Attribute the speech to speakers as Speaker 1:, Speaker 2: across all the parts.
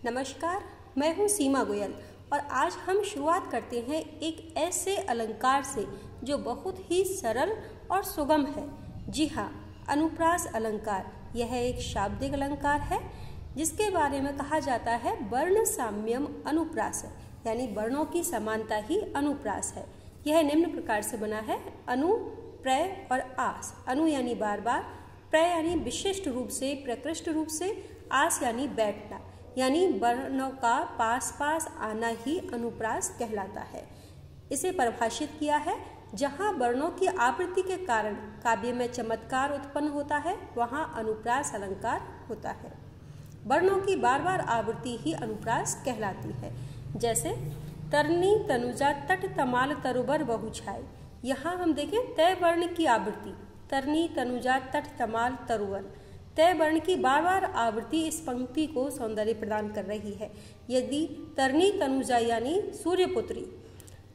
Speaker 1: नमस्कार, मैं हूँ सीमा गोयल और आज हम शुरुआत करते हैं एक ऐसे अलंकार से जो बहुत ही सरल और सुगम है। जी हाँ, अनुप्रास अलंकार। यह एक शाब्दिक अलंकार है जिसके बारे में कहा जाता है वर्ण साम्यम अनुप्रास, यानी वर्णों की समानता ही अनुप्रास है। यह निम्न प्रकार से बना है: अनु, प्रय और आस। अनु यानी बार बार, प्रय यानी विशिष्ट रूप से, प्रकृष्ट रूप से, आस यानी बैठना, यानी वर्णों का पास पास आना ही अनुप्रास कहलाता है। इसे परिभाषित किया है: जहाँ वर्णों की आवृत्ति के कारण काव्य में चमत्कार उत्पन्न होता है वहाँ अनुप्रास अलंकार होता है। वर्णों की बार बार आवृत्ति ही अनुप्रास कहलाती है। जैसे तरनी तनुजा तट तमाल तरुबर बहुछाई। यहाँ हम देखें तय वर्ण की आवृत्ति, तरनी तनुजा तट तमाल तरुवर। तय वर्ण की बार बार आवृत्ति इस पंक्ति को सौंदर्य प्रदान कर रही है। यदि तरनी तनुजा यानी सूर्यपुत्री,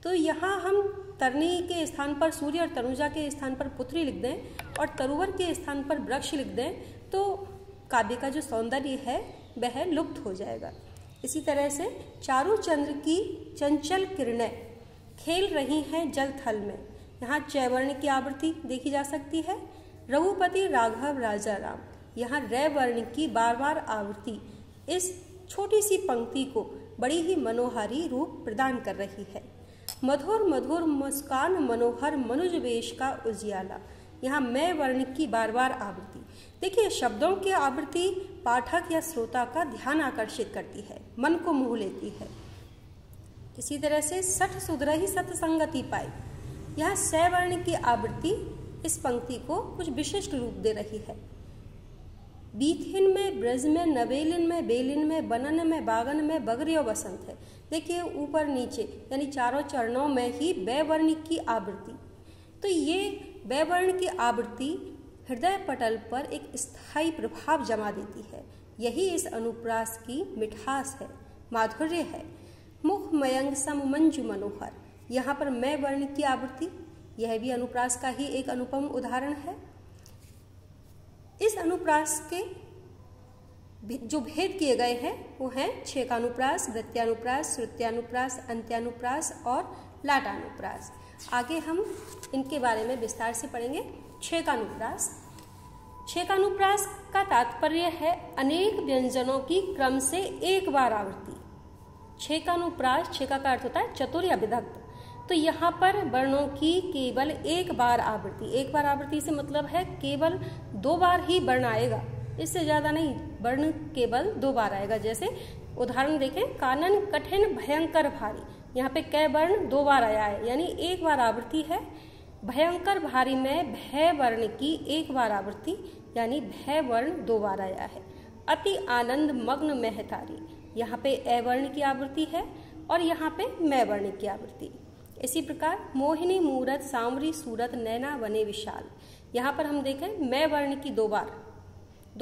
Speaker 1: तो यहाँ हम तरनी के स्थान पर सूर्य और तनुजा के स्थान पर पुत्री लिख दें और तरुवर के स्थान पर वृक्ष लिख दें तो काव्य का जो सौंदर्य है वह लुप्त हो जाएगा। इसी तरह से चारु चंद्र की चंचल किरणें खेल रही हैं जल थल में। यहाँ चय वर्ण की आवृत्ति देखी जा सकती है। रघुपति राघव राजा राम। यहाँ रै वर्ण की बार बार आवृत्ति इस छोटी सी पंक्ति को बड़ी ही मनोहारी रूप प्रदान कर रही है। मधुर मधुर मुस्कान मनोहर मनुज वेश का उजियाला। यहाँ मैं वर्ण की बार बार आवृत्ति। देखिए, शब्दों की आवृत्ति पाठक या श्रोता का ध्यान आकर्षित करती है, मन को मोह लेती है। इसी तरह से सठ सुधरहि सत्संगति पाई। यहाँ सै वर्ण की आवृत्ति इस पंक्ति को कुछ विशिष्ट रूप दे रही है। बीथिन में, ब्रज में, नवेलिन में, बेलिन में, बनन में, बागन में, बगरियो बसंत है। देखिए, ऊपर नीचे यानी चारों चरणों में ही बै वर्ण की आवृत्ति। तो ये बै वर्ण की आवृत्ति हृदय पटल पर एक स्थायी प्रभाव जमा देती है। यही इस अनुप्रास की मिठास है, माधुर्य है। मुख मयंग सम मंजु मनोहर। यहाँ पर मैं वर्ण की आवृत्ति, यह भी अनुप्रास का ही एक अनुपम उदाहरण है। इस अनुप्रास के जो भेद किए गए हैं वो हैं छेकानुप्रास, वृत्त्यानुप्रास, श्रुत्यानुप्रास, अंत्यानुप्रास और लाटानुप्रास। आगे हम इनके बारे में विस्तार से पढ़ेंगे। छेकानुप्रास। छेकानुप्रास का तात्पर्य है अनेक व्यंजनों की क्रम से एक बार आवृत्ति। छेकानुप्रास, छेका का अर्थ होता है चतुर या विदग्ध। तो यहाँ पर वर्णों की केवल एक बार आवृत्ति। एक बार आवृत्ति से मतलब है केवल दो बार ही वर्ण आएगा, इससे ज्यादा नहीं। वर्ण केवल दो बार आएगा। जैसे उदाहरण देखें, कानन कठिन भयंकर भारी। यहाँ पे कै वर्ण दो बार आया है, यानी एक बार आवृत्ति है। भयंकर भारी में भय वर्ण की एक बार आवृत्ति, यानी भय वर्ण दो बार आया है। अति आनंद मग्न महतारी। यहाँ पे ए वर्ण की आवृत्ति है और यहाँ पे मैं वर्ण की आवृत्ति। इसी प्रकार मोहिनी मूरत सांवरी सूरत नैना वने विशाल। यहाँ पर हम देखें मैं वर्ण की दो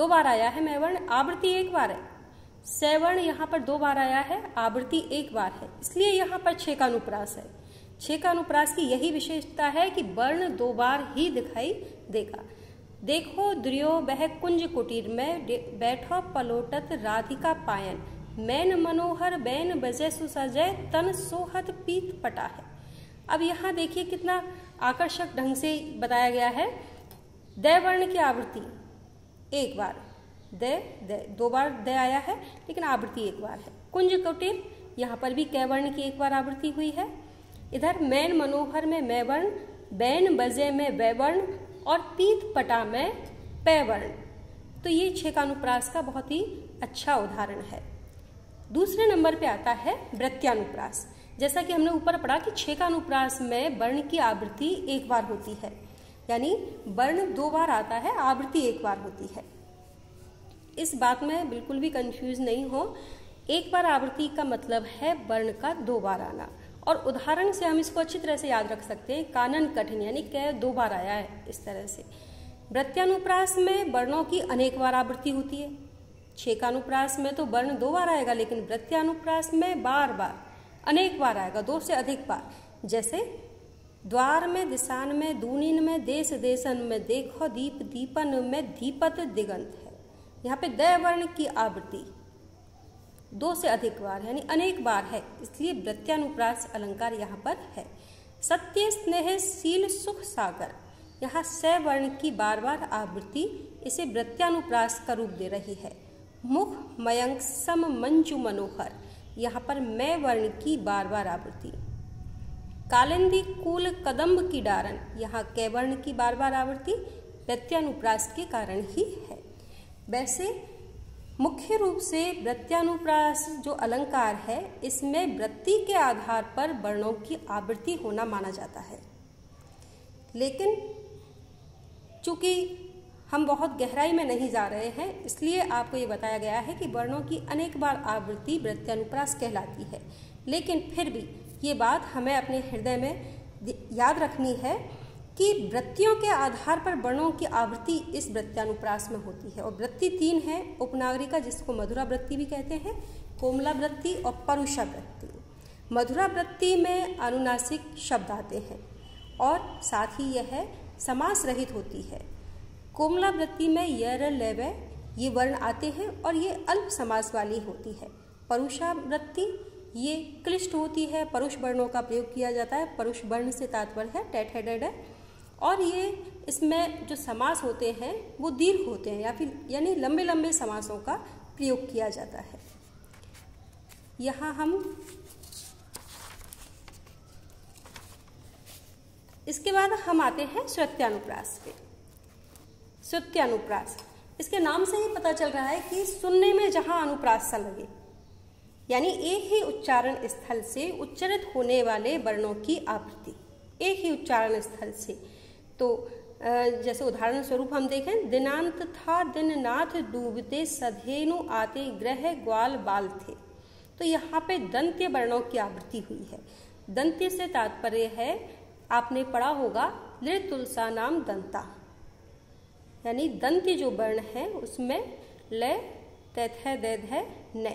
Speaker 1: बार आया है मैं वर्ण, आवृत्ति एक बार है। सै वर्ण यहाँ पर दो बार आया है, आवृत्ति एक बार है, इसलिए यहाँ पर छेकानुप्रास है। छेकानुप्रास की यही विशेषता है कि वर्ण दो बार ही दिखाई देगा। देखो द्रियो वह कुंज कुटीर में, बैठो पलोटत राधिका पायन, मैन मनोहर बैन बजय सुसजय, तन सोहत पीत पटा है। अब यहाँ देखिए कितना आकर्षक ढंग से बताया गया है। दै वर्ण की आवृत्ति एक बार, दो बार दै आया है लेकिन आवृत्ति एक बार है। कुंज कुटीर, यहाँ पर भी कै वर्ण की एक बार आवृत्ति हुई है। इधर मैन मनोहर में मैं वर्ण, बैन बजे में वै वर्ण और पीत पटा में पै वर्ण। तो ये छेकानुप्रास का बहुत ही अच्छा उदाहरण है। दूसरे नंबर पे आता है वृत्त्यानुप्रास। जैसा कि हमने ऊपर पढ़ा कि छेकानुप्रास में वर्ण की आवृत्ति एक बार होती है, यानी वर्ण दो बार आता है, आवृत्ति एक बार होती है। इस बात में बिल्कुल भी कंफ्यूज नहीं हो। एक बार आवृत्ति का मतलब है वर्ण का दो बार आना। और उदाहरण से हम इसको अच्छी तरह से याद रख सकते हैं। कानन कठिन, यानी कै दो बार आया है, इस तरह से। वृत्त्यानुप्रास में वर्णों की अनेक बार आवृत्ति होती है। छेकानुप्रास में तो वर्ण दो बार आएगा, लेकिन वृत्त्यानुप्रास में बार बार अनेक बार आएगा, दो से अधिक बार। जैसे द्वार में, दिशान में, दूनिन में, देश देशन में, देखो दीप दीपन में, दीपत दिगंत है। यहाँ पे दै वर्ण की आवृत्ति 2 से अधिक बार यानी अनेक बार है, इसलिए वृत्यानुप्रास अलंकार यहाँ पर है। सत्य स्नेह शील सुख सागर, यहाँ स वर्ण की बार बार आवृत्ति इसे वृत्यानुप्रास का रूप दे रही है। मुख मयंक सम मंजू मनोहर, यहाँ पर मैं वर्ण की बार बार आवृत्ति। कालिंदी कूल कदम्ब की डारन, यहाँ कै वर्ण की बार बार आवृत्ति वृत्यानुप्रास के कारण ही है। वैसे मुख्य रूप से वृत्यानुप्रास जो अलंकार है इसमें वृत्ति के आधार पर वर्णों की आवृत्ति होना माना जाता है, लेकिन चूंकि हम बहुत गहराई में नहीं जा रहे हैं इसलिए आपको ये बताया गया है कि वर्णों की अनेक बार आवृत्ति वृत्यानुप्रास कहलाती है। लेकिन फिर भी ये बात हमें अपने हृदय में याद रखनी है कि वृत्तियों के आधार पर वर्णों की आवृत्ति इस वृत्यानुप्रास में होती है। और वृत्ति 3 है, उपनागरिका जिसको मधुरा वृत्ति भी कहते हैं, कोमला वृत्ति और परुषा वृत्ति। मधुरा वृत्ति में अनुनासिक शब्द आते हैं और साथ ही यह समास रहित होती है। कोमला वृत्ति में यर लेव ये वर्ण आते हैं और ये अल्प समास वाली होती है। परुषा वृत्ति ये क्लिष्ट होती है, परुष वर्णों का प्रयोग किया जाता है। परुष वर्ण से तात्पर्य है टेठ डेड, और ये इसमें जो समास होते हैं वो दीर्घ होते हैं या फिर यानी लंबे लंबे समासों का प्रयोग किया जाता है। यहाँ हम इसके बाद हम आते हैं श्रुत्यानुप्रास पे। श्रुत्यानुप्रास, इसके नाम से ही पता चल रहा है कि सुनने में जहाँ अनुप्रास सा लगे, यानी एक ही उच्चारण स्थल से उच्चारित होने वाले वर्णों की आवृत्ति, एक ही उच्चारण स्थल से। तो जैसे उदाहरण स्वरूप हम देखें, दिनांत था दिन नाथ डूबते सधेनु आते ग्रह ग्वाल बाल थे, तो यहाँ पे दंत्य वर्णों की आवृत्ति हुई है। दंत्य से तात्पर्य है, आपने पढ़ा होगा लृ तुलसा नाम दंता, यानी दंत्य जो वर्ण है उसमें ल तैथ दैध न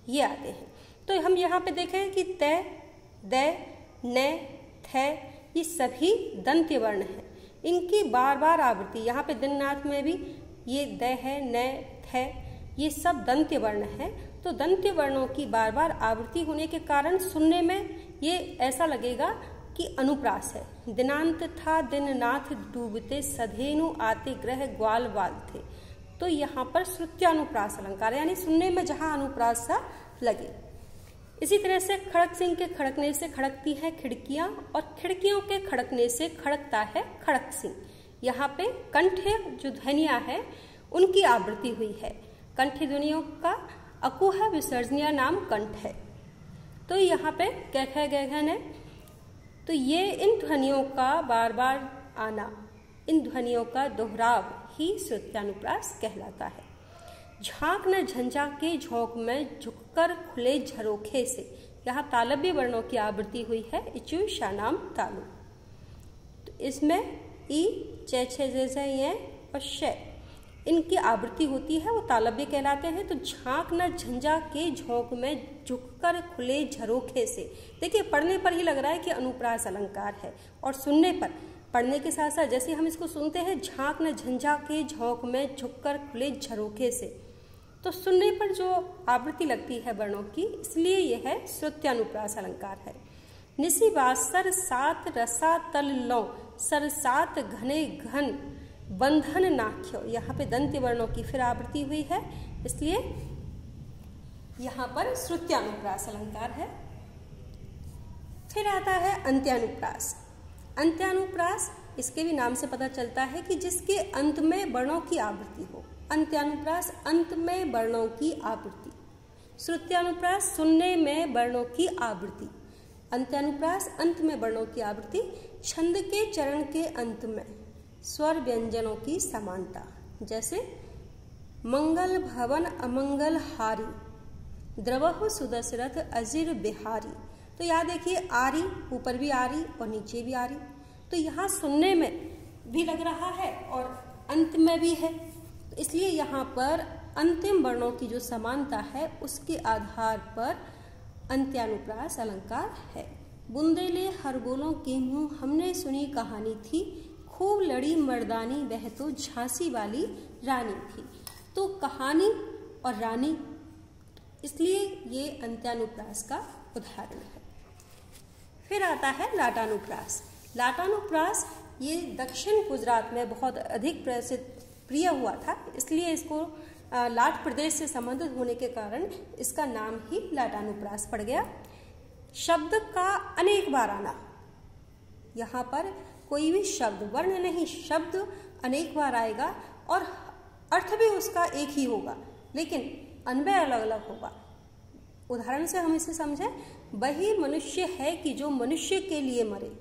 Speaker 1: ये आते हैं। तो हम यहाँ पे देखें कि तय दै न थ ये सभी दंत्य वर्ण हैं, इनकी बार बार आवृत्ति। यहाँ पे दिननाथ में भी ये द है न थ ये सब दंत्य वर्ण है। तो दंत्य वर्णों की बार बार आवृत्ति होने के कारण सुनने में ये ऐसा लगेगा कि अनुप्रास है। दिनांत था दिन नाथ डूबते सधेनु आते ग्रह ग्वाल वाल थे, तो यहाँ पर श्रुत्यानुप्रास अलंकार यानी सुनने में जहाँ अनुप्रास सा लगे। इसी तरह से खड़क सिंह के खड़कने से खड़कती है खिड़कियां और खिड़कियों के खड़कने से खड़कता है खड़क सिंह। यहाँ पे कंठ जो ध्वनियां है उनकी आवृत्ति हुई है। कंठ ध्वनियों का अकुह विसर्जनीय नाम कंठ है। तो यहाँ पे कैख गैघन है, तो ये इन ध्वनियों का बार बार आना, इन ध्वनियों का दोहराव ही श्रुत्यानुप्रास कहलाता है। झांक न झंझा के झोंक में झुककर खुले झरोखे से, यहाँ तालव्य वर्णों की आवृत्ति हुई है इचु शानाम तालु। तो इसमें ई चे छे जैसे ये और श इनकी आवृत्ति होती है, वो तालव्य कहलाते हैं। तो झांक न झंझा के झोंक में झुककर खुले झरोखे से, देखिए पढ़ने पर ही लग रहा है कि अनुप्रास अलंकार है, और सुनने पर, पढ़ने के साथ साथ जैसे हम इसको सुनते हैं झांक न झंझा के झोंक में झुककर खुले झरोखे से, तो सुनने पर जो आवृत्ति लगती है वर्णों की, इसलिए यह है श्रुत्यानुप्रास अलंकार है। निसी बासर सात रसा तल लौ सर सात घने घन बंधन नाख्यो, यहाँ पे दंत्य वर्णों की फिर आवृत्ति हुई है, इसलिए यहाँ पर श्रुत्यानुप्रास अलंकार है। फिर आता है अंत्यानुप्रास। अंत्यानुप्रास इसके भी नाम से पता चलता है कि जिसके अंत में वर्णों की आवृत्ति हो। अंत्यानुप्रास अंत में वर्णों की आवृत्ति, श्रुत्यानुप्रास सुनने में वर्णों की आवृत्ति, अंत्यानुप्रास अंत में वर्णों की आवृत्ति। छंद के चरण के अंत में स्वर व्यंजनों की समानता, जैसे मंगल भवन अमंगल हारी द्रवहु सुदशरथ अजिर बिहारी। तो यहाँ देखिए आरी, ऊपर भी आरी और नीचे भी आरी, तो यहाँ सुनने में भी लग रहा है और अंत में भी है, तो इसलिए यहाँ पर अंतिम वर्णों की जो समानता है उसके आधार पर अंत्यानुप्रास अलंकार है। बुंदेले हरगोलों के मुंह हमने सुनी कहानी थी, खूब लड़ी मर्दानी वह तो झांसी वाली रानी थी। तो कहानी और रानी इसलिए ये अंत्यानुप्रास का उदाहरण है। फिर आता है लाटानुप्रास। लाटानुप्रास ये दक्षिण गुजरात में बहुत अधिक प्रिय हुआ था, इसलिए इसको लाट प्रदेश से संबंधित होने के कारण इसका नाम ही लाटानुप्रास पड़ गया। शब्द का अनेक बार आना, यहाँ पर कोई भी शब्द वर्ण नहीं, शब्द अनेक बार आएगा और अर्थ भी उसका एक ही होगा, लेकिन अन्वय अलग अलग होगा। उदाहरण से हम इसे समझें, वही मनुष्य है कि जो मनुष्य के लिए मरे।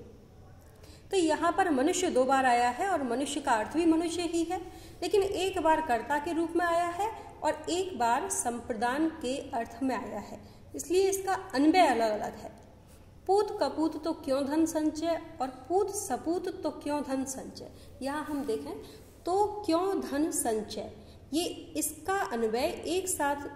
Speaker 1: तो यहाँ पर मनुष्य 2 बार आया है और मनुष्य का अर्थ भी मनुष्य ही है, लेकिन एक बार कर्ता के रूप में आया है और एक बार संप्रदान के अर्थ में आया है, इसलिए इसका अन्वय अलग अलग है। पूत कपूत तो क्यों धन संचय और पूत सपूत तो क्यों धन संचय। यहाँ हम देखें तो क्यों धन संचय, ये इसका अन्वय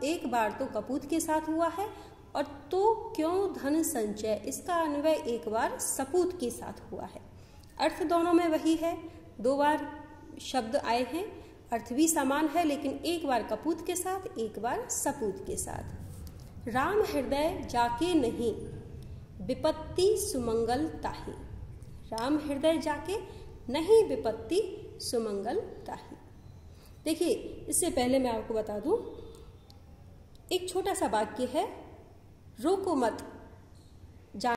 Speaker 1: एक बार तो कपूत के साथ हुआ है और तो क्यों धन संचय इसका अन्वय एक बार सपूत के साथ हुआ है। अर्थ दोनों में वही है, 2 बार शब्द आए हैं, अर्थ भी समान है, लेकिन एक बार कपूत के साथ एक बार सपूत के साथ। राम हृदय जाके नहीं विपत्ति सुमंगल ताहि। राम हृदय जाके नहीं विपत्ति सुमंगल ताहि। देखिए, इससे पहले मैं आपको बता दूं, एक छोटा सा वाक्य है, रोको मत